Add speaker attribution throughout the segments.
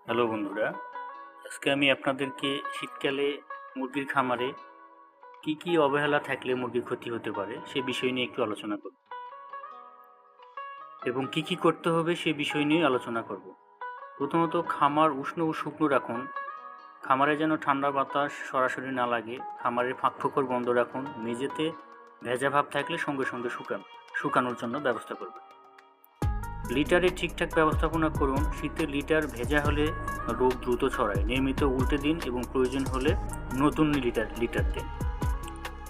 Speaker 1: Hello বন্ধুরা, আজকে আমি আপনাদেরকে শীতকালে মুরগির খামারে কি কি অবহেলা থাকলে মুরগির ক্ষতি হতে পারে সে বিষয় নিয়ে একটু আলোচনা করব এবং কি কি করতে হবে সে বিষয় নিয়ে আলোচনা করব। প্রথমত, খামার উষ্ণ ও শুকনো রাখুন। খামারে যেন ঠান্ডা বাতাস সরাসরি না লাগে। খামারের ফাঁকফোকর বন্ধ রাখুন। মেঝেতে ভেজা ভাব থাকলে সঙ্গে সঙ্গে শুকানোর জন্য ব্যবস্থা করবেন। লিটারের ঠিকঠাক ব্যবস্থাপনা করুন। শীতে লিটার ভেজা হলে রোগ দ্রুত ছড়ায়। নিয়মিত উল্টে দিন এবং প্রয়োজন হলে নতুন লিটার দিন।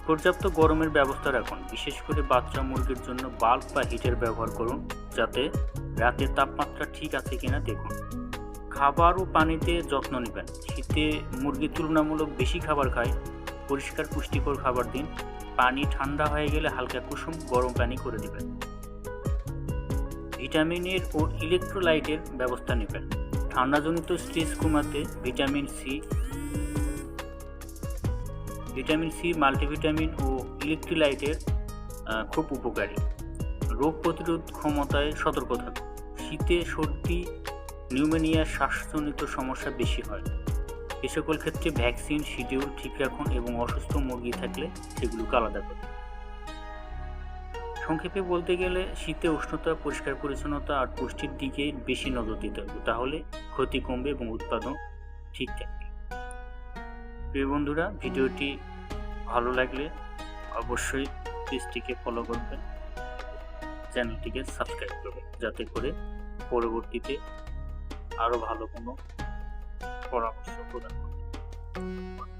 Speaker 1: পর্যাপ্ত গরমের ব্যবস্থা রাখুন। বিশেষ করে বাচ্চা মুরগির জন্য বাল্ব বা হিটার ব্যবহার করুন, যাতে রাতের তাপমাত্রা ঠিক আছে কিনা দেখুন। খাবার ও পানিতে যত্ন নেবেন। শীতে মুরগি তুলনামূলক বেশি খাবার খায়। পরিষ্কার পুষ্টিকর খাবার দিন। পানি ঠান্ডা হয়ে গেলে হালকা কুসুম গরম পানি করে দেবেন। ভিটামিনের ও ইলেকট্রোলাইটের ব্যবস্থা নেবেন। ঠান্ডাজনিত স্ট্রেস কমাতে ভিটামিন সি, মাল্টিভিটামিন ও ইলেকট্রোলাইটের খুব উপকারী। রোগ প্রতিরোধ ক্ষমতায় সতর্ক থাকুন। শীতে সর্দি, নিউমোনিয়া, শ্বাসজনিত সমস্যা বেশি হয়। এ সকল ক্ষেত্রে ভ্যাকসিন শিডিউল ঠিক রাখুন এবং অসুস্থ মুরগি থাকলে সেগুলোকে আলাদা করুন। সংক্ষেপে বলতে গেলে শীতে উষ্ণতা, পরিষ্কার পরিচ্ছন্নতা আর পুষ্টির দিকে বেশি নজর দিতে হবে, তাহলে ক্ষতি কমবে এবং উৎপাদন ঠিক থাকবে। প্রিয় বন্ধুরা, ভিডিওটি ভালো লাগলে অবশ্যই পেজটিকে ফলো করবেন, চ্যানেলটিকে সাবস্ক্রাইব করবেন, যাতে করে পরবর্তীতে আরও ভালো কোনো পরামর্শ প্রদান করতে পারি।